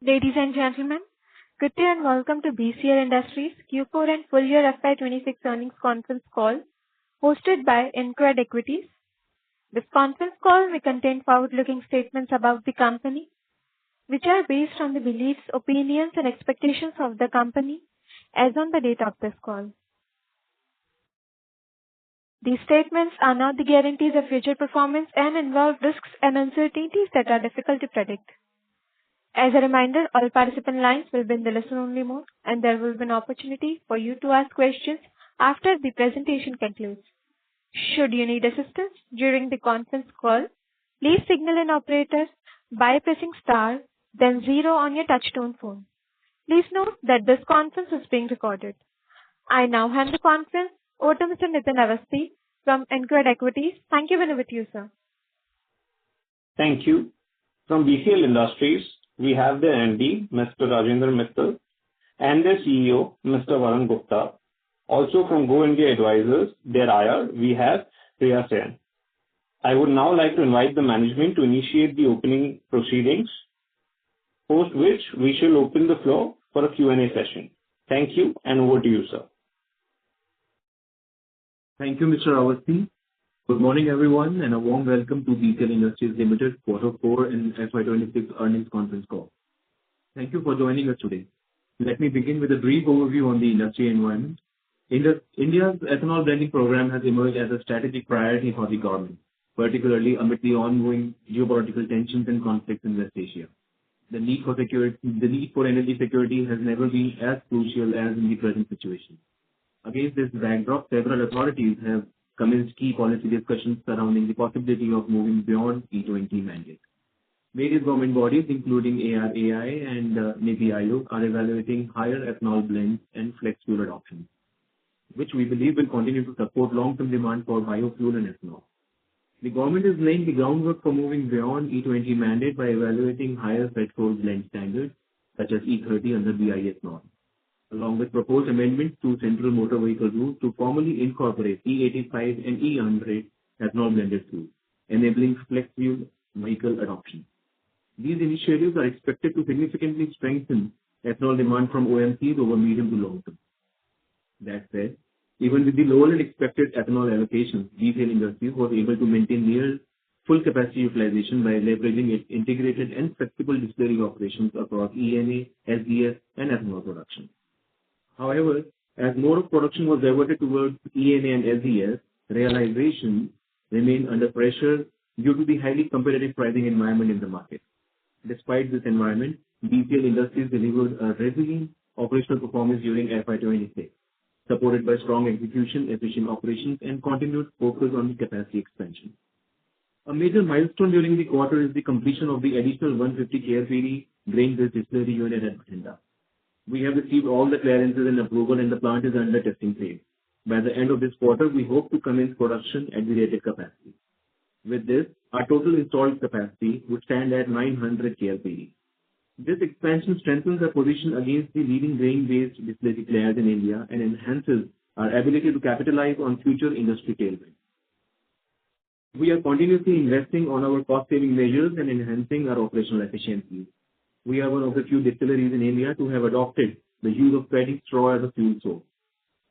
Ladies and gentlemen, good day and welcome to BCL Industries Q4 and full year FY26 earnings conference call hosted by InCred Equities. This conference call may contain forward-looking statements about the company, which are based on the beliefs, opinions, and expectations of the company as on the date of this call. These statements are not the guarantees of future performance and involve risks and uncertainties that are difficult to predict. As a reminder, all participant lines will be in the listen-only mode, and there will be an opportunity for you to ask questions after the presentation concludes. Should you need assistance during the conference call, please signal an operator by pressing star, then 0 on your touchtone phone. Please note that this conference is being recorded. I now hand the conference over to Mr. Nitin Awasthi from InCred Equities. Thank you, and over to you, sir. Thank you. From BCL Industries, we have the MD, Mr. Rajendra Mittal, and the CEO, Mr. Varun Gupta. Also from Go India Advisors, their IR, we have Priya Sen. I would now like to invite the management to initiate the opening proceedings, post which we shall open the floor for a Q&A session. Thank you, and over to you, sir. Thank you, Mr. Awasthi. Good morning, everyone, and a warm welcome to BCL Industries Limited Q4 and FY26 earnings conference call. Thank you for joining us today. Let me begin with a brief overview on the industry environment. India's ethanol blending program has emerged as a strategic priority for the government, particularly amid the ongoing geopolitical tensions and conflicts in West Asia. The need for energy security has never been as crucial as in the present situation. Against this backdrop, several authorities have commenced key policy discussions surrounding the possibility of moving beyond E20 mandate. Various government bodies, including ARAI and NITI Aayog, are evaluating higher ethanol blends and flex fuel adoption, which we believe will continue to support long-term demand for biofuel and ethanol. The government is laying the groundwork for moving beyond E20 mandate by evaluating higher petrol blend standards, such as E30 under BIS norm, along with proposed amendments to Central Motor Vehicle Rules to formally incorporate E85 and E100 ethanol blended fuel, enabling flex fuel vehicle adoption. These initiatives are expected to significantly strengthen ethanol demand from OMCs over medium to long term. That said, even with the lower than expected ethanol allocations, BCL Industries was able to maintain near full capacity utilization by leveraging its integrated and flexible distillery operations across ENA, SDS, and ethanol production. However, as more of production was diverted towards ENA and SDS, realization remained under pressure due to the highly competitive pricing environment in the market. Despite this environment, BCL Industries delivered a resilient operational performance during FY26, supported by strong execution, efficient operations, and continued focus on the capacity expansion. A major milestone during the quarter is the completion of the additional 150 KLPD grain-based distillery unit at Bathinda. We have received all the clearances and approval, and the plant is under testing phase. By the end of this quarter, we hope to commence production at the rated capacity. With this, our total installed capacity would stand at 900 KLPD. This expansion strengthens our position against the leading grain-based distillery players in India and enhances our ability to capitalize on future industry tailwinds. We are continuously investing on our cost-saving measures and enhancing our operational efficiencies. We are one of the few distilleries in India to have adopted the use of paddy straw as a fuel source.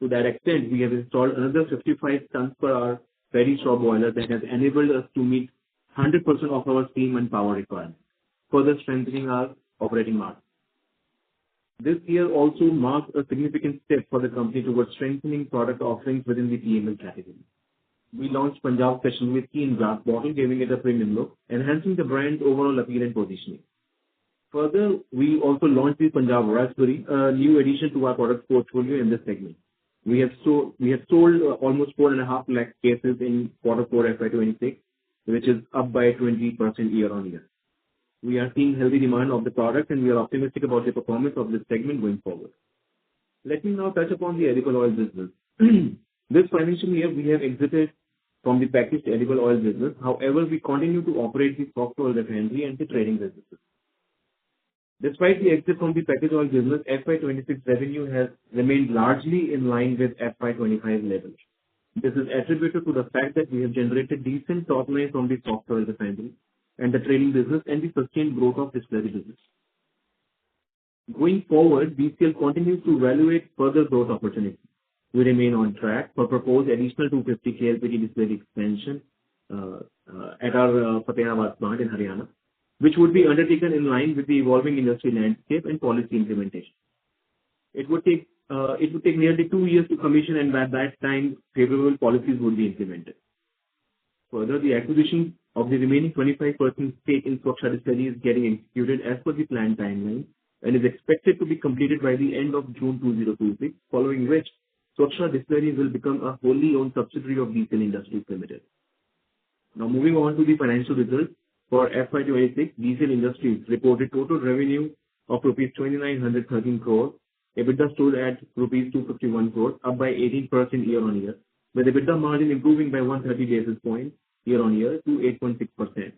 To that extent, we have installed another 55 tons per hour paddy straw boiler that has enabled us to meet 100% of our steam and power requirements, further strengthening our operating margin. This year also marks a significant step for the company towards strengthening product offerings within the PML category. We launched Punjab Special Whisky in glass bottle, giving it a premium look, enhancing the brand's overall appeal and positioning. Further, we also launched the Punjab Raspberry, a new addition to our product portfolio in this segment. We have sold almost 4.5 lakh cases in Q4 FY26, which is up by 20% year on year. We are seeing healthy demand of the product, and we are optimistic about the performance of this segment going forward. Let me now touch upon the edible oil business. This financial year, we have exited from the packaged edible oil business. However, we continue to operate the soft oil refinery and the trading businesses. Despite the exit from the packaged oil business, FY26 revenue has remained largely in line with FY25 levels. This is attributed to the fact that we have generated decent top line from the soft oil refinery and the trading business and the sustained growth of distillery business. Going forward, BCL continues to evaluate further growth opportunities. We remain on track for proposed additional 250 KLPD distillery expansion at our Fatehabad plant in Haryana, which would be undertaken in line with the evolving industry landscape and policy implementation. It would take nearly 2 years to commission, and by that time, favorable policies would be implemented. Further, the acquisition of the remaining 25% stake in Swaksha Distillery is getting executed as per the planned timeline and is expected to be completed by the end of June 2026, following which Swaksha Distillery will become a wholly owned subsidiary of BCL Industries Limited. Now, moving on to the financial results. For FY26, BCL Industries reported total revenue of rupees 2,913 crores. EBITDA stood at rupees 251 crores, up by 18% year-on-year, with EBITDA margin improving by 130 basis points year-on-year to 8.6%.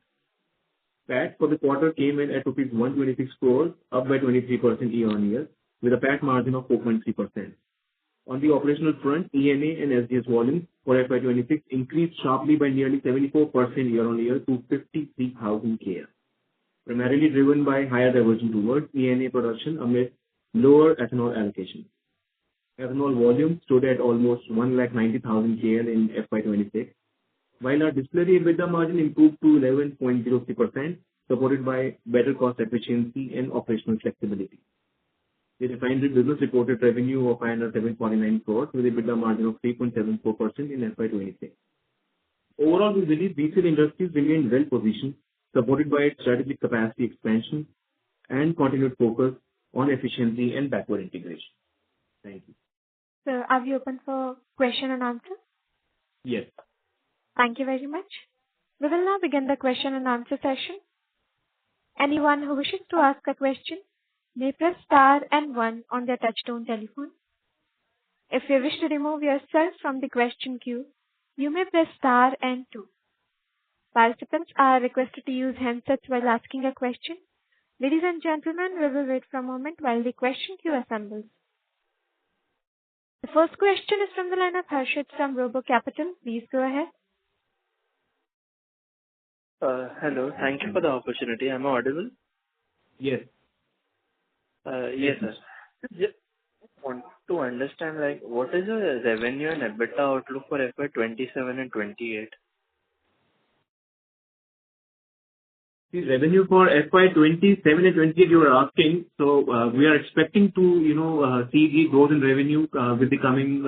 PAT for the quarter came in at rupees 126 crores, up by 23% year-on-year, with a PAT margin of 4.3%. On the operational front, ENA and SDS volumes for FY26 increased sharply by nearly 74% year-on-year to 53,000 KL, primarily driven by higher diversion towards ENA production amid lower ethanol allocations. Ethanol volume stood at almost 190,000 KL in FY26, while our distillery EBITDA margin improved to 11.03%, supported by better cost efficiency and operational flexibility. The refinery business reported revenue of 749 crores with EBITDA margin of 3.74% in FY26. Overall, we believe BCL Industries remain well positioned, supported by its strategic capacity expansion and continued focus on efficiency and backward integration. Thank you. So, are we open for question and answer? Yes. Thank you very much. We will now begin the question and answer session. Anyone who wishes to ask a question may press star and 1 on their touchtone telephone. If you wish to remove yourself from the question queue, you may press star and 2. Participants are requested to use handsets while asking a question. Ladies and gentlemen, we will wait for a moment while the question queue assembles. The first question is from the line of Harshit from Robo Capital. Please go ahead. Hello. Thank you for the opportunity. Am I audible? Yes. Yes, sir. Just want to understand, what is the revenue and EBITDA outlook for FY27 and 28? The revenue for FY27 and 28 you are asking. So we are expecting to see the growth in revenue with the coming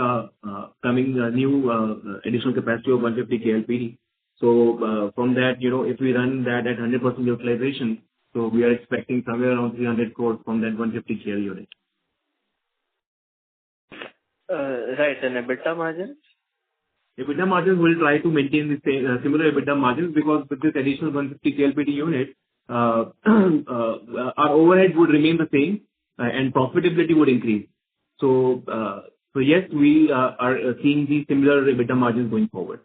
new additional capacity of 150 KLPD. So from that, if we run that at 100% utilization, so we are expecting somewhere around 300 crores from that 150 KL unit. Right. And EBITDA margins? EBITDA margins will try to maintain the same, similar EBITDA margins, because with this additional 150 KLPD unit, our overhead would remain the same and profitability would increase. So yes, we are seeing the similar EBITDA margins going forward.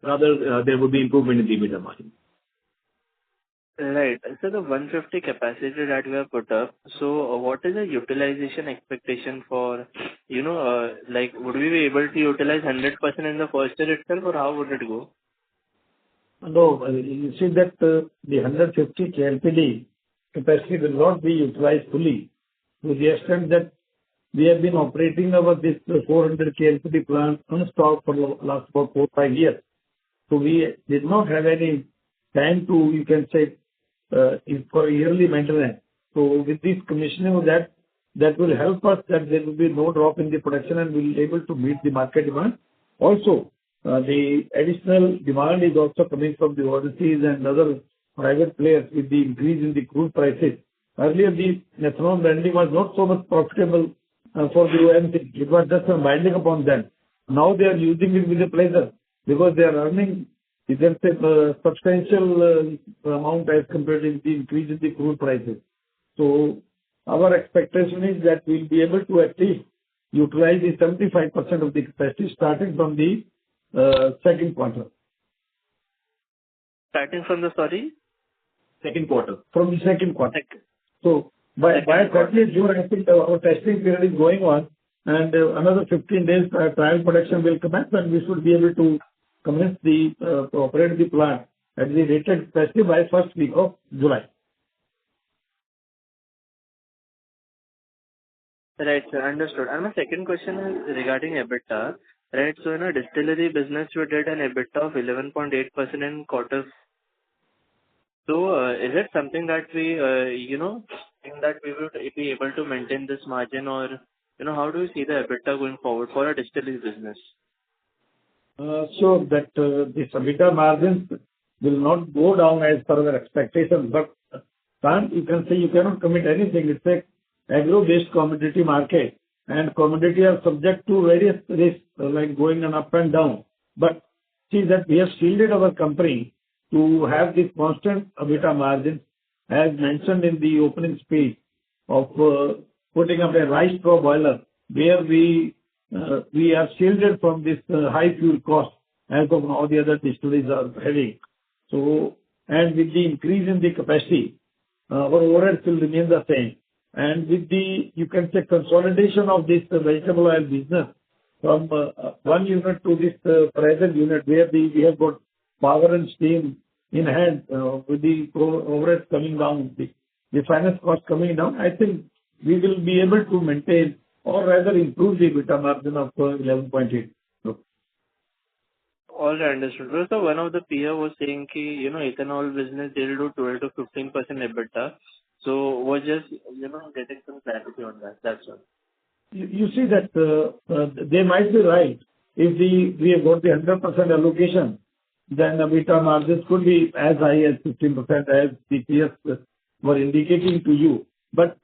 Rather, there would be improvement in the EBITDA margin. Right. So the 150 capacity that we have put up, so what is the utilization expectation for, would we be able to utilize 100% in the first year itself, or how would it go? No, you see that the 150 KLPD capacity will not be utilized fully to the extent that we have been operating this 400 KLPD plant non-stop for the last about 4-5 years. So we did not have any time to, you can say, for yearly maintenance. So with this commissioning of that will help us, that there will be no drop in the production and we will be able to meet the market demand. Also, the additional demand is also coming from the overseas and other private players with the increase in the crude prices. Earlier, the ethanol blending was not so much profitable for the OMC. It was just a binding upon them. Now they are using it with a pleasure because they are earning, you can say, substantial amount as compared to the increase in the crude prices. So our expectation is that we'll be able to at least utilize the 75% of the capacity starting from the second quarter. Starting from the, sorry? Second quarter. From the second quarter. So by 30th June, I think our testing period is going on, and another 15 days trial production will commence, and we should be able to commence operate the plant at the rated capacity by first week of July. Right, sir. Understood. And my second question is regarding EBITDA. Right. So in a distillery business, you did an EBITDA of 11.8% in quarter. So, is it something that we, think that we would be able to maintain this margin, or, how do you see the EBITDA going forward for a distillery business? So that this EBITDA margins will not go down as per our expectations, but you can say you cannot commit anything. It's a agro-based commodity market, and commodity are subject to various risks, like going on up and down. But see that we have shielded our company to have this constant EBITDA margin, as mentioned in the opening speech, of putting up a rice straw boiler, where we are shielded from this high fuel cost, as of now the other distilleries are having. So, and with the increase in the capacity, our overheads will remain the same. And with the, you can say, consolidation of this vegetable oil business from one unit to this present unit, where we have got power and steam in hand, with the overheads coming down, the finance cost coming down, I think we will be able to maintain or rather improve the EBITDA margin of 11.8. All right, understood. So one of the peer was saying ki, ethanol business, they'll do 12 to 15% EBITDA. So was just, getting some clarity on that. That's all. You see that they might be right. If we have got the 100% allocation, then the EBITDA margins could be as high as 15%, as the peers were indicating to you. But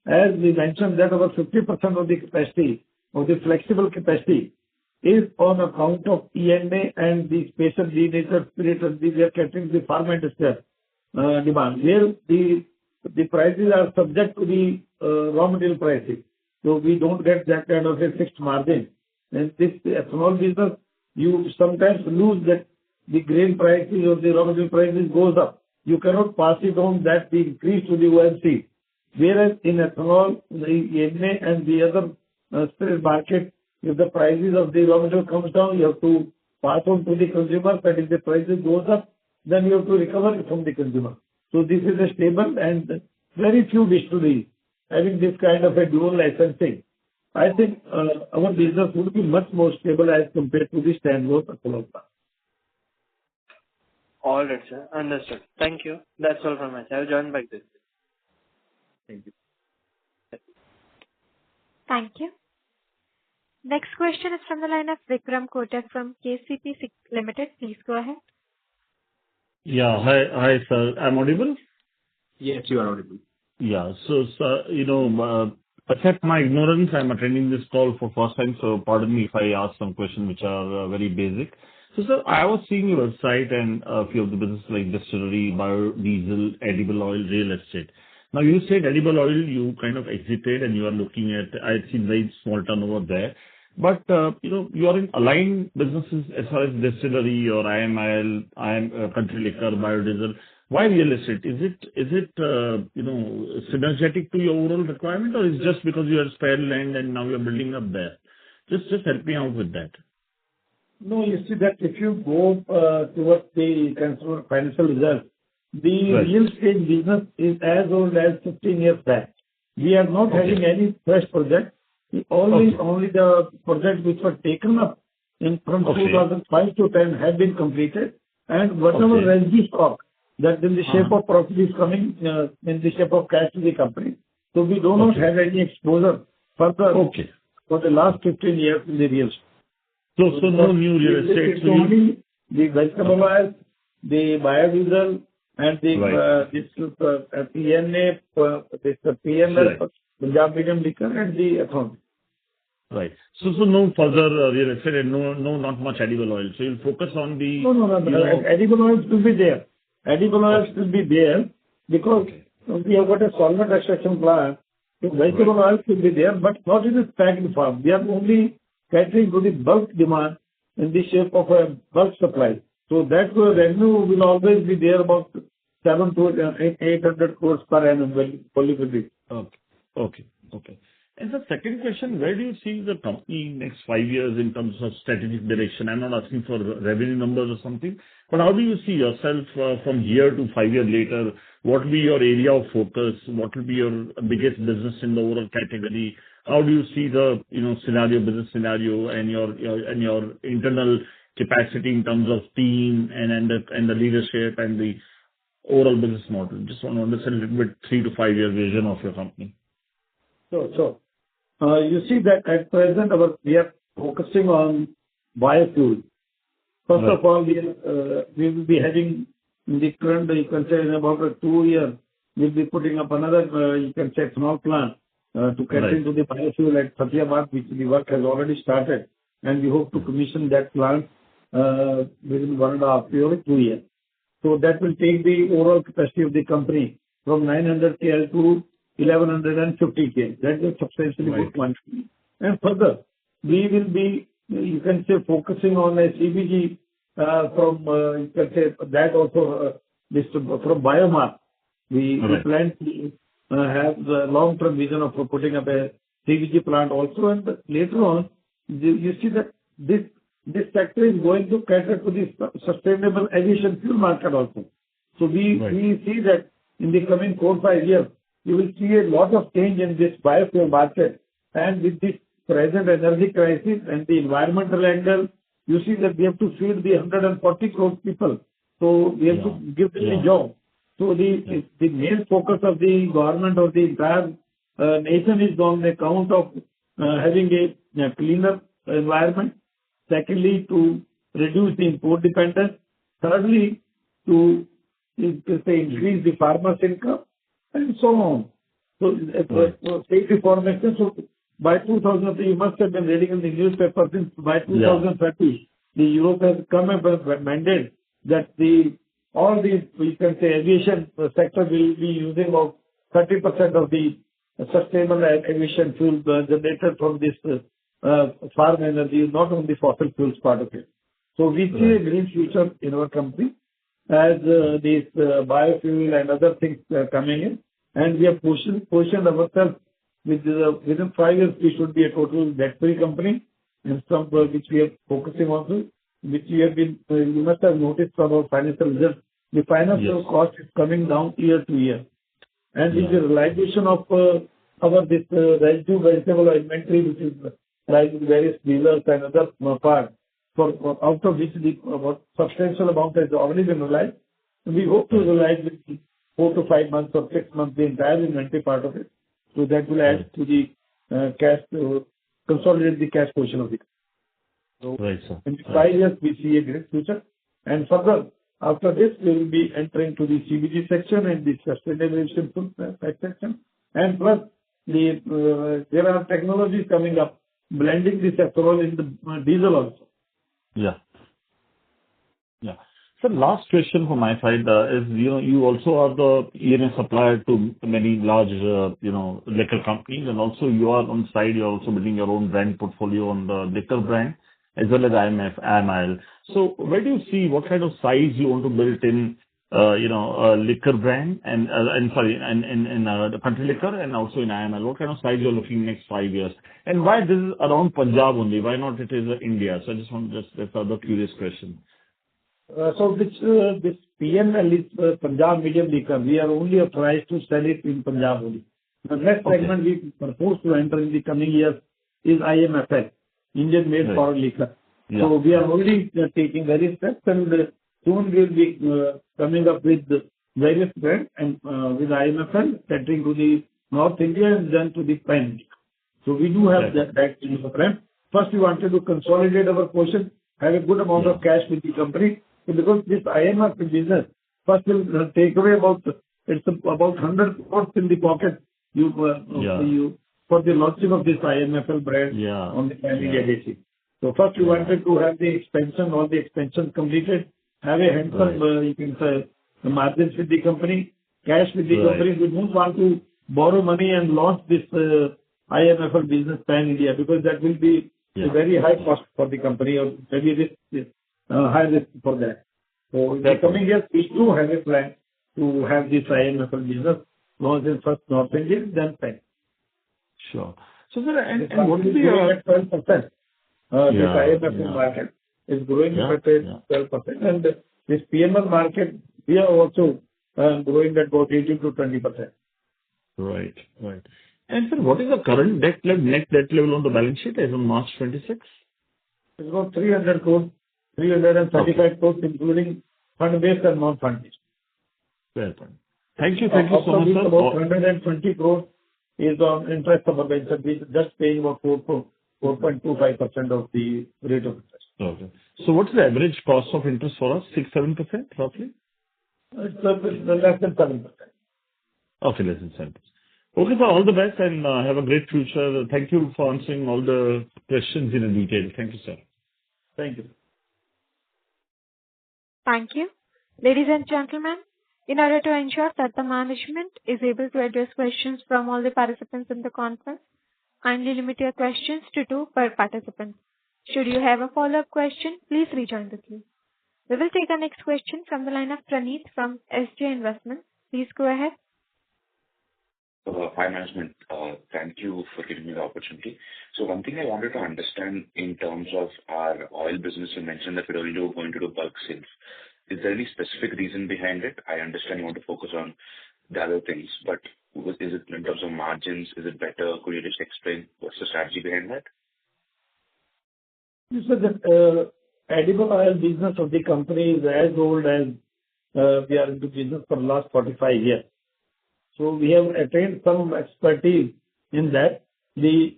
as we mentioned, that about 50% of the capacity, of the flexible capacity, is on account of ENA and the special denatured spirit, and we are catering the farm industrial demand, where the prices are subject to the raw material prices. So we don't get that kind of a fixed margin. And this ethanol business, you sometimes lose that the grain prices or the raw material prices goes up. You cannot pass it on that the increase to the OMC. Whereas in ethanol, the ENA and the other spirit market, if the prices of the raw material comes down, you have to pass on to the consumer. But if the prices goes up, then you have to recover it from the consumer. So this is a stable, and very few distilleries having this kind of a dual licensing. I think our business would be much more stable as compared to the standalone ethanol plant. All right, sir. Understood. Thank you. That's all from my side. I'll join back this. Thank you. Thank you. Next question is from the line of Vikram Kotak from KCP Limited. Please go ahead. Yeah. Hi, sir. I'm audible? Yes, you are audible. Yeah. So, sir, accept my ignorance. I'm attending this call for first time, so pardon me if I ask some questions which are very basic. So, sir, I was seeing your website and a few of the businesses like distillery, biodiesel, edible oil, real estate. Now, you said edible oil, you kind of exited and you are looking at, I've seen very small turnover there. But, you are in aligned businesses as far as distillery or IMIL, country liquor, biodiesel. Why real estate? Is it synergetic to your overall requirement, or is just because you have spare land and now you're building up there? Just help me out with that. No, you see that if you go towards the consumer financial results, the Right. real estate business is as old as 15 years back. We are not having any fresh project. Only the projects which were taken up from 2005 to 10 have been completed, and whatever residue stock that in the shape of profit is coming in the shape of cash to the company. So we do not have any exposure further for the last 15 years in the real estate. So no new real estate. It's only the vegetable oil, the biodiesel, and the PNA, this PML, Punjab Medium Liquor, and the ethanol. Right. So no further real estate and not much edible oil. So you'll focus on the... No. Edible oils will be there. Edible oils will be there because we have got a solvent extraction plant. So vegetable oils will be there, but not in a packed form. We are only catering to the bulk demand in the shape of a bulk supply. So that revenue will always be there, about 700 to 800 crores per annum. Okay. And And the second question, where do you see the company next 5 years in terms of strategic direction? I'm not asking for revenue numbers or something, but how do you see yourself from here to 5 years later? What will be your area of focus? What will be your biggest business in the overall category? How do you see the, business scenario and your internal capacity in terms of team and the leadership and the overall business model? Just want to understand a little bit 3 to 5 year vision of your company. So, you see that at present we are focusing on biofuel. First of all, we will be having in the current, you can say in about 2 years, we'll be putting up another, you can say ethanol plant to get into the biofuel at Satyabat, which the work has already started. And we hope to commission that plant within 1.5 years or 2 years. So that will take the overall capacity of the company from 900 KL to 1150 KL. That is substantially good quantity. And further, we will be, you can say, focusing on a CBG from, you can say, that also this from biomass. We plan to have the long-term vision of putting up a CBG plant also. And later on, you see that this sector is going to cater to the sustainable aviation fuel market also. So we see that in the coming 4-5 years, you will see a lot of change in this biofuel market. And with this present energy crisis and the environmental angle, you see that we have to feed the 140 crore people. So we have to give them a job. So the main focus of the government or the entire nation is on account of having a cleaner environment. Secondly, to reduce the import dependence. Thirdly, to increase the farmers' income, and so on. So, state reformation. So, by 2000, you must have been reading in the newspaper since by 2030, the Europe has come up with a mandate that all these, we can say, aviation sector will be using about 30% of the sustainable aviation fuel generated from this farm energy, not only fossil fuels part of it. So we see a green future in our company as these biofuel and other things are coming in, and we have positioned ourselves within 5 years we should be a total debt-free company, and some which we are focusing on, which we have been, you must have noticed from our financial results, the financial cost is coming down year to year. And with the realization of our this residue vegetable inventory, which is like various dealers and other parts, out of which the substantial amount has already been realized. We hope to realize within 4 to 5 months or 6 months the entire inventory part of it. So that will add to the cash, consolidate the cash portion of it. So in 5 years we see a great future. And further, after this we will be entering to the CBG section and the sustainable aviation fuel section. And plus, there are technologies coming up, blending this ethanol in the diesel also. So last question from my side is, you also are the ENA supplier to many large, liquor companies, and also you are on side, you're also building your own brand portfolio on the liquor brand as well as IML. So where do you see what kind of size you want to build in, a liquor brand and the country liquor and also in IML? What kind of size you're looking next 5 years? And why this is around Punjab only? Why not it is India? So I just want that's other curious question. So this PNL is Punjab medium liquor. We are only authorized to sell it in Punjab only. The next segment we propose to enter in the coming years is IMFL, Indian Made Foreign Liquor. So we are only taking various steps, and soon we will be coming up with various brands and with IMFL catering to the North India and then to the Pan. So we do have that in the plan. First, we wanted to consolidate our portion, have a good amount of cash with the company. Because this IMF business first will take away about 100 crores in the pocket for the launching of this IMFL brand on the pan-India basis. So first we wanted to have the expansion, all the expansion completed, have a handsome, you can say, the margins with the company, cash with the company. We don't want to borrow money and launch this IMFL business pan-India, because that will be a very high cost for the company, or very high risk for that. So in the coming years, we do have a plan to have this IMFL business launched in first North India, then Pan. Sure. So, sir, This and what market is is growing at 12%. This IMF market is growing at 12%. And this PML market, we are also growing at about 18 to 20%. Right. Right. And sir, what is the current net debt level on the balance sheet as on March 26? It's about 300 crores, 335 crores, including fund-based and non-fund-based. Fair point. Thank you. Thank you so much, sir. About 120 crores is on interest subvention. We just paying about 4.25% of the rate of interest. Okay. So what's the average cost of interest for us? 6-7% roughly? It's less than 7%. Okay, less than 7%. Okay, sir, all the best and have a great future. Thank you for answering all the questions in detail. Thank you, sir. Thank you. Thank you. Ladies and gentlemen, in order to ensure that the management is able to address questions from all the participants in the conference, kindly limit your questions to 2 per participant. Should you have a follow-up question, please rejoin the queue. We will take our next question from the line of Praneeth from SJ Investments. Please go ahead. Hi, management. Thank you for giving me the opportunity. So one thing I wanted to understand in terms of our oil business, you mentioned that we're only going to do bulk sales. Is there any specific reason behind it? I understand you want to focus on the other things, but is it in terms of margins? Is it better? Could you just explain what's the strategy behind that? You said that edible oil business of the company is as old as we are into business for the last 45 years. So we have attained some expertise in that. The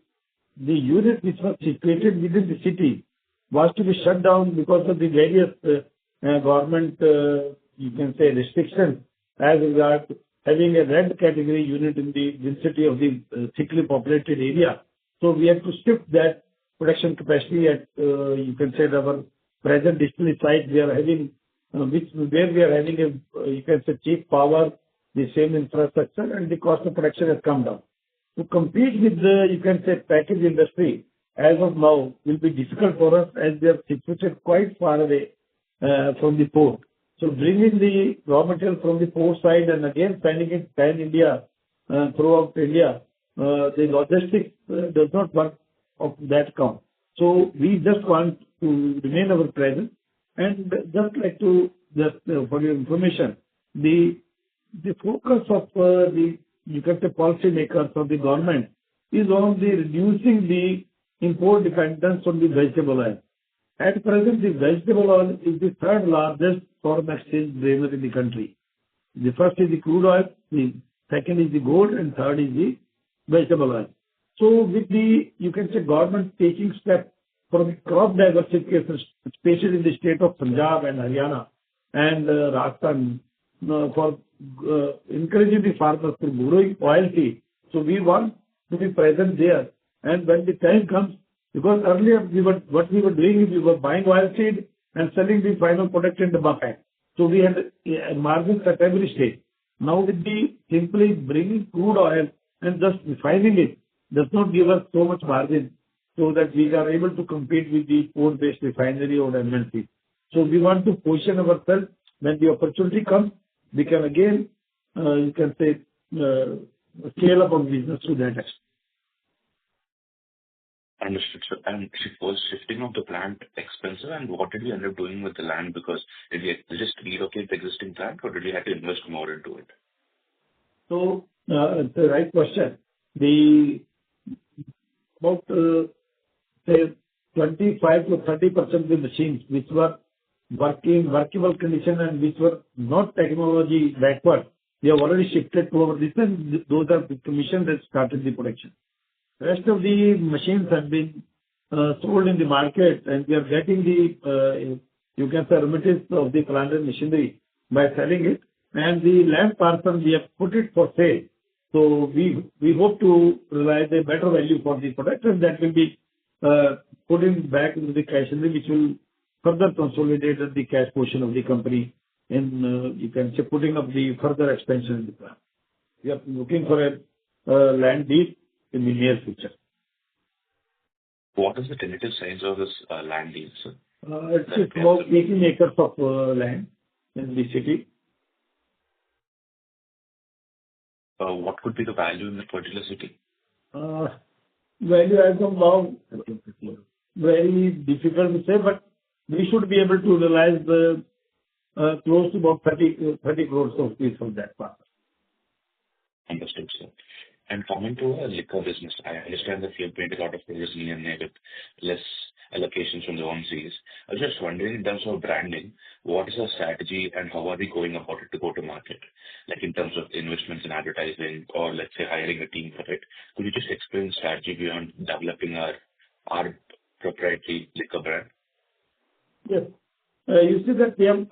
unit which was situated within the city was to be shut down because of the various government, you can say, restrictions as regards having a red category unit in the vicinity of the thickly populated area. So we have to shift that production capacity at, you can say, our present distillery site. We are having, where we are having a, you can say, cheap power, the same infrastructure, and the cost of production has come down. To compete with the, you can say, package industry as of now will be difficult for us as they are situated quite far away from the port. So bringing the raw material from the port side and again sending it pan-India, throughout India, the logistics does not work of that count. So we just want to remain our presence and just like to, just for your information, the focus of the, you can say, policy makers of the government is on the reducing the import dependence on the vegetable oil. At present, the vegetable oil is the third largest foreign exchange drainer in the country. The first is the crude oil, the second is the gold, and third is the vegetable oil. So with the, you can say, government taking steps for the crop diversification, especially in the state of Punjab and Haryana and Rajasthan, for encouraging the farmers to growing oilseed. So we want to be present there. And when the time comes, because earlier what we were doing is we were buying oilseed and selling the final product in the bucket. So we had margins at every stage. Now with the simply bringing crude oil and just refining it does not give us so much margin so that we are able to compete with the port-based refinery or MNC. So we want to position ourselves when the opportunity comes. We can again, you can say, scale up our business to that extent. Understood, sir. And was shifting of the plant expensive, and what did we end up doing with the land? Because did we just relocate the existing plant, or did we have to invest more into it? So, it's the right question. About, say, 25 to 30% of the machines which were workable condition and which were not technology backward, we have already shifted to our business. Those are the commissioned and started the production. Rest of the machines have been sold in the market, and we are getting the, you can say, remittance of the plant and machinery by selling it. And the land parcel, we have put it for sale. So we hope to realize a better value for the product, and that will be put in back into the cash, which will further consolidate the cash portion of the company in, you can say, putting up the further expansion in the plant. We are looking for a land deal in the near future. What is the tentative size of this land deal, sir? It's about 18 acres of land in the city. What could be the value in the particular city? value as of now, very difficult to say, but we should be able to realize the close to about 30 crores of fees from that part. Understood, sir. And coming to a liquor business, I understand that you have made a lot of progress in ENA with less allocations from the overseas. I was just wondering, in terms of branding, what is our strategy and how are we going about it to go to market? Like in terms of investments in advertising or let's say hiring a team for it. Could you just explain the strategy beyond developing our proprietary liquor brand? Yes. You see that we have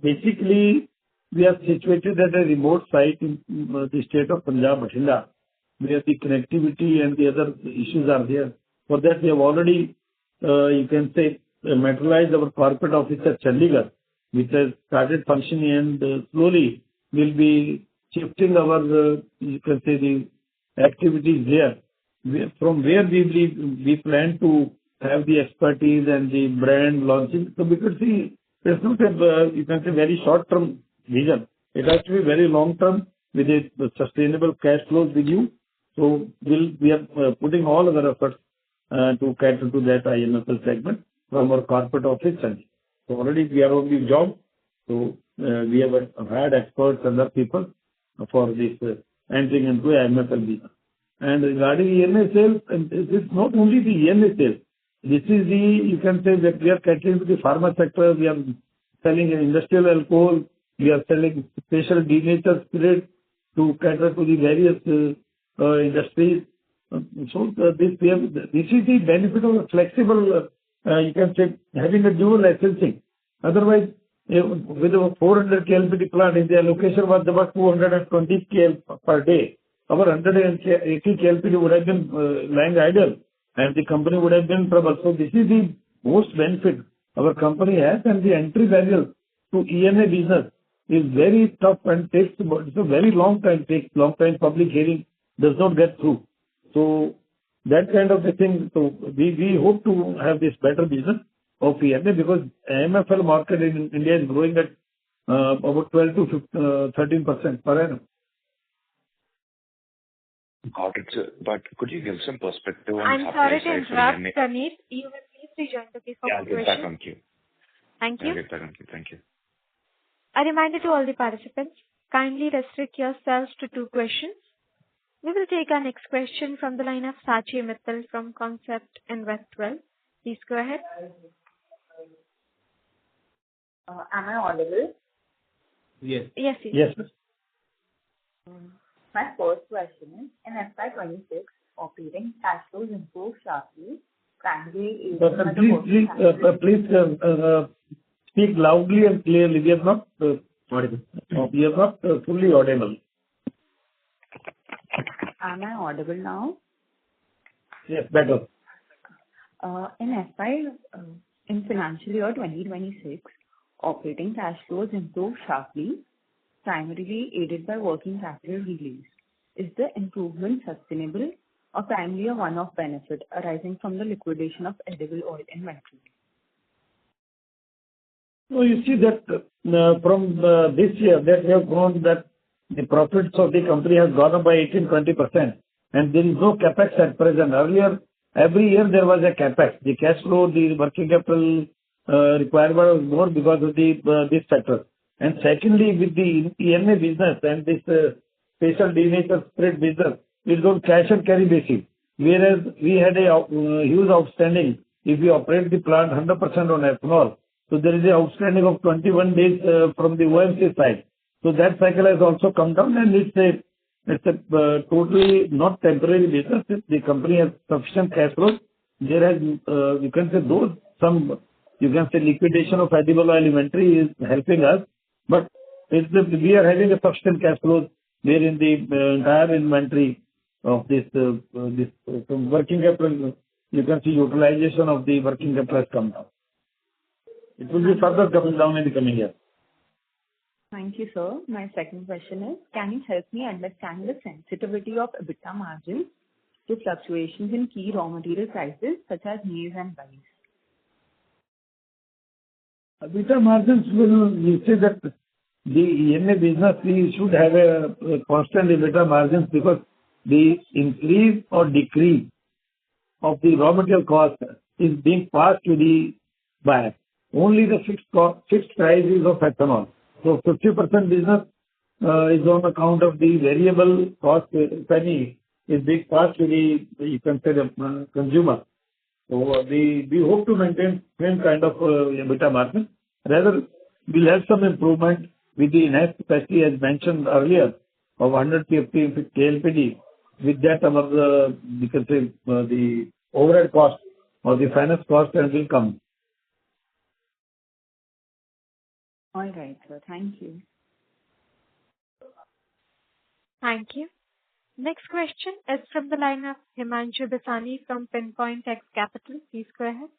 basically we are situated at a remote site in the state of Punjab, Bathinda, where the connectivity and the other issues are there. For that, we have already, you can say, materialized our corporate office at Chandigarh, which has started functioning and slowly will be shifting our, you can say, the activities there. From where we plan to have the expertise and the brand launching. So we could see it's not a, you can say, very short-term vision. It has to be very long-term with a sustainable cash flows with you. So we are putting all our efforts to cater to that IMFL segment from our corporate office. And so already we are on the job. So we have had experts and other people for this entering into IMFL business. And regarding ENA sales, and this is not only the ENA sales. This is the, you can say that we are catering to the pharma sector. We are selling industrial alcohol. We are selling special denatured spirit to cater to the various industries. So this is the benefit of a flexible, you can say, having a dual licensing. Otherwise, with a 400 KLPD plant, if the allocation was about 220 KL per day, our 180 KLPD would have been lying idle and the company would have been in trouble. So this is the most benefit our company has, and the entry barrier to ENA business is very tough and it's a very long time, public hearing does not get through. So that kind of a thing, so we hope to have this better business of ENA because MFL market in India is growing at about 12 to 13% per annum. Got it, sir. But could you give some perspective on I'm sorry to interrupt, Praneet. You will please rejoin the queue for I'll get back on queue. Thank you. I'll get back on queue. Thank you. A reminder to all the participants, kindly restrict yourselves to 2 questions. We will take our next question from the line of Sachi Mittal from Concept Invest 12. Please go ahead. Am I audible? Yes. Yes. Yes. My first question is, in FY26, operating cash flows improved sharply, primarily Please speak loudly and clearly. We are not audible. We are not fully audible. Am I audible now? Yes, better. In financial year 2026, operating cash flows improved sharply, primarily aided by working capital release. Is the improvement sustainable or primarily a one-off benefit arising from the liquidation of edible oil inventory? No, you see that from this year that we have grown that the profits of the company has gone up by 18-20%, and there is no capex at present. Earlier, every year there was a capex. The cash flow, the working capital requirement was more because of this factor. And secondly, with the ENA business and this special denatured spirit business, it's on cash and carry basis. Whereas we had a huge outstanding if we operate the plant 100% on ethanol. So there is an outstanding of 21 days from the OMC side. So that cycle has also come down, and it's a totally not temporary business. The company has sufficient cash flow. There has, you can say liquidation of edible oil inventory is helping us. But we are having a sufficient cash flow wherein the entire inventory of this from working capital, you can see utilization of the working capital has come down. It will be further coming down in the coming year. Thank you, sir. My second question is, can you help me understand the sensitivity of EBITDA margins to fluctuations in key raw material prices such as maize and rice? EBITDA margins you say that the ENA business, we should have a constant EBITDA margins because the increase or decrease of the raw material cost is being passed to the buyer. Only the fixed prices of ethanol. So 50% business is on account of the variable cost, if any, is being passed to the, you can say, the consumer. So we hope to maintain same kind of EBITDA margin. Rather, we'll have some improvement with the enhanced capacity, as mentioned earlier, of 150 KLPD. With that, our you can say the overhead cost or the finance cost will come. All right, sir. Thank you. Thank you. Next question is from the line of Himanshu Basani from Pinpoint X Capital. Please go ahead.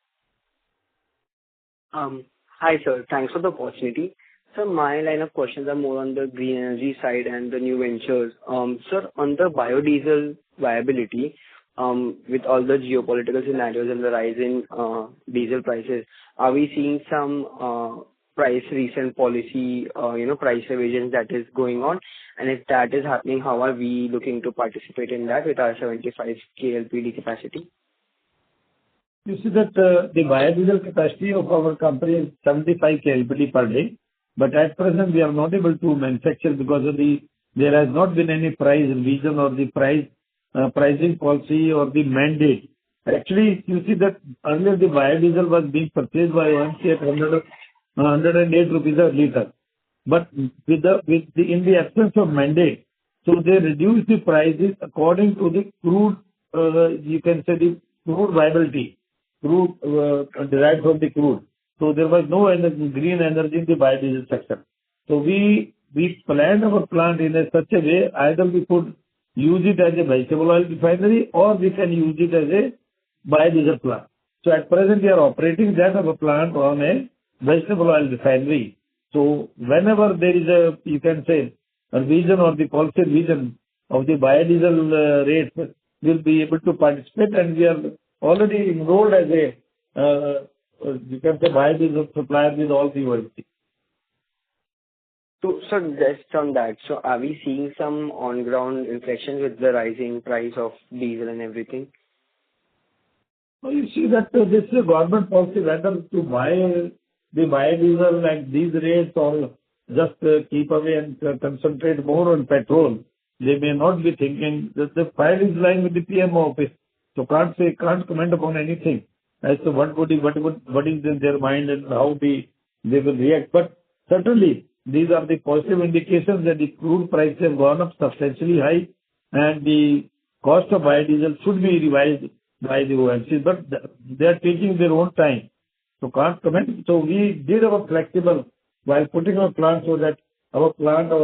Hi, sir. Thanks for the opportunity. So my line of questions are more on the green energy side and the new ventures. Sir, on the biodiesel viability, with all the geopolitical scenarios and the rise in diesel prices, are we seeing some recent policy, price revisions that is going on? And if that is happening, how are we looking to participate in that with our 75 KLPD capacity? You see that the biodiesel capacity of our company is 75 KLPD per day, but at present we are not able to manufacture because of there has not been any price revision or the pricing policy or the mandate. Actually, you see that earlier the biodiesel was being purchased by OMC at 108 rupees a litre. But in the absence of mandate, so they reduced the prices according to the crude, you can say the crude viability, crude derived from the crude. So there was no green energy in the biodiesel sector. So we planned our plant in such a way, either we could use it as a vegetable oil refinery or we can use it as a biodiesel plant. So at present we are operating that of a plant on a vegetable oil refinery. So whenever there is you can say, a revision or the policy revision of the biodiesel rates, we'll be able to participate, and we are already enrolled as a, you can say, biodiesel supplier with all the OMC. So, just on that, so are we seeing some on-ground inflections with the rising price of diesel and everything? Well, you see that this is a government policy, whether to buy the biodiesel at these rates or just keep away and concentrate more on petrol. They may not be thinking that the file is lying with the PMO office, so can't comment upon anything as to what is in their mind and how they will react. But certainly these are the positive indications that the crude prices have gone up substantially high, and the cost of biodiesel should be revised by the OMC, but they are taking their own time. So can't comment. So we did our flexible while putting our plant so that our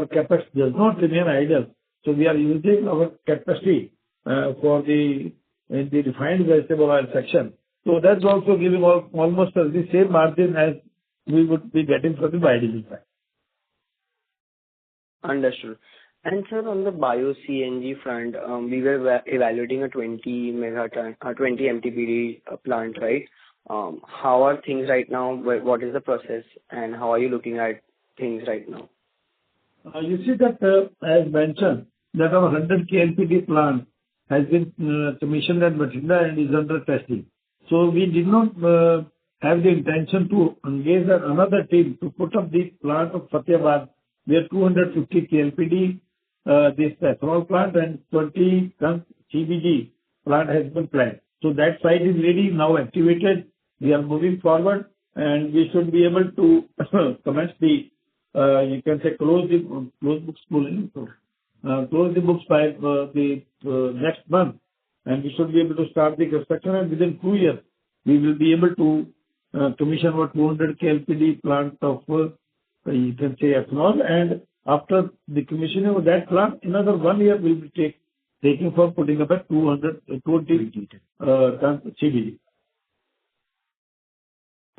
capacity does not remain idle. So we are using our capacity for the refined vegetable oil section. So that's also giving almost the same margin as we would be getting from the biodiesel side. Understood. And sir, on the bio-CNG front, we were evaluating a 20 MTPD plant, right? How are things right now? What is the process, and how are you looking at things right now? You see that, as mentioned, that our 100 KLPD plant has been commissioned at Bathinda and is under testing. So we did not have the intention to engage another team to put up the plant of Fatehbad, where 250 KLPD this ethanol plant and 20 tons CBG plant has been planned. So that site is ready, now activated. We are moving forward, and we should be able to commence the, you can say, close the books by the next month, and we should be able to start the construction, and within 2 years, we will be able to commission our 200 KLPD plant of, you can say, ethanol, and after the commissioning of that plant, another 1 year will be taking for putting up at 220 tons CBG.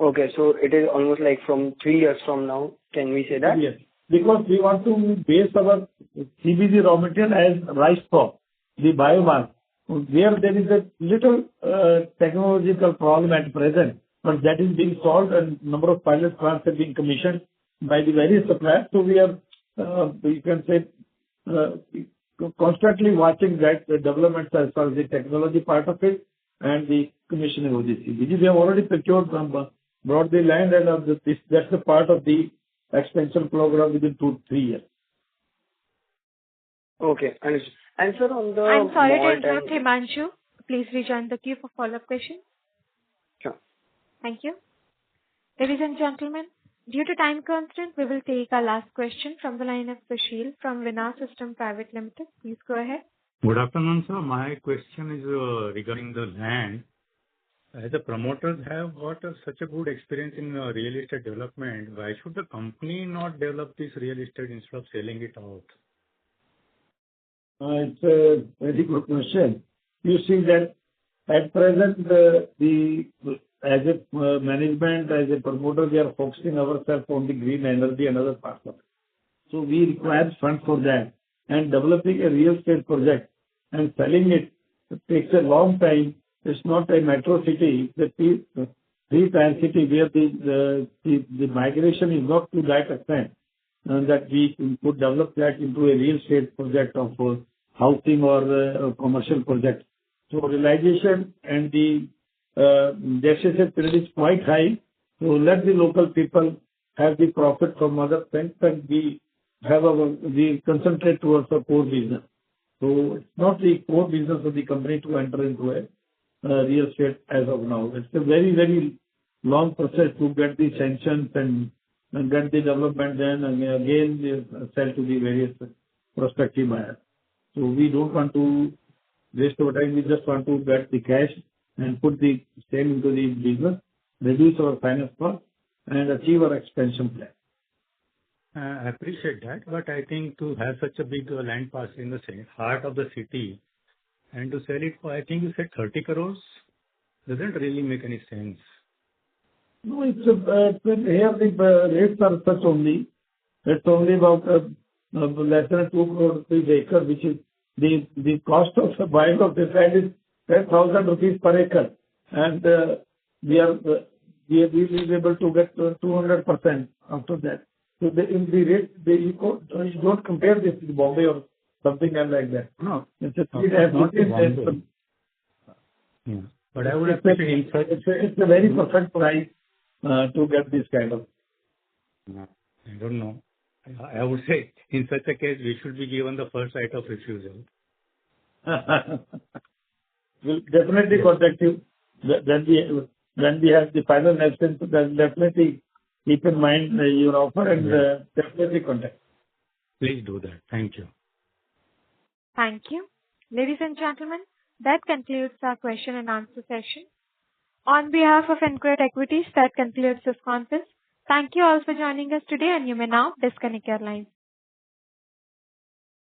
Okay, so it is almost like from 3 years from now. Can we say that? Yes, because we want to base our CBG raw material as rice crop, the biomass, where there is a little technological problem at present, but that is being solved, and number of pilot plants have been commissioned by the various suppliers. So we are, you can say, constantly watching that the developments as far as the technology part of it, and the commissioning of the CBG. We have already procured some, brought the land, and that's the part of the expansion program within 2-3 years. Okay, understood. And sir, on the I'm sorry to malt interrupt, and... Himanshu. Please rejoin the queue for follow-up questions. Sure. Thank you. Ladies and gentlemen, due to time constraint, we will take our last question from the line of Sushil from Vinar System Private Limited. Please go ahead. Good afternoon, sir. My question is regarding the land. As the promoters have got such a good experience in real estate development, why should the company not develop this real estate instead of selling it out? It's a very good question. You see that at present, as a management, as a promoter, we are focusing ourselves on the green energy and other parts of it. So we require funds for that. And developing a real estate project and selling it takes a long time. It's not a metro city. It's a three-tier city where the migration is not to that extent that we could develop that into a real estate project of housing or a commercial project. So realization and the decision period is quite high. So let the local people have the profit from other things, and we concentrate towards the core business. So it's not the core business of the company to enter into a real estate as of now. It's a very, very long process to get the sanctions and get the development then and again sell to the various prospective buyers. So we don't want to waste our time. We just want to get the cash and put the same into the business, reduce our finance cost, and achieve our expansion plan. I appreciate that, but I think to have such a big land parcel in the heart of the city and to sell it for, I think you said 30 crores, doesn't really make any sense. No, here the rates are such only. It's only about less than 2 crore rupees acre, which is the cost of buying of this land is 10,000 rupees per acre, and we will be able to get 200% after that. So in the rate, you don't compare this with Bombay or something like that. No, it's a not Bombay. Yeah. But I would appreciate it's a very perfect price to get this kind of. I don't know. I would say in such a case, we should be given the first right of refusal. We'll definitely contact you when we have the final action. Then definitely keep in mind your offer and definitely contact. Please do that. Thank you. Thank you. Ladies and gentlemen, that concludes our question and answer session. On behalf of Incred Equities, that concludes this conference. Thank you all for joining us today, and you may now disconnect your lines.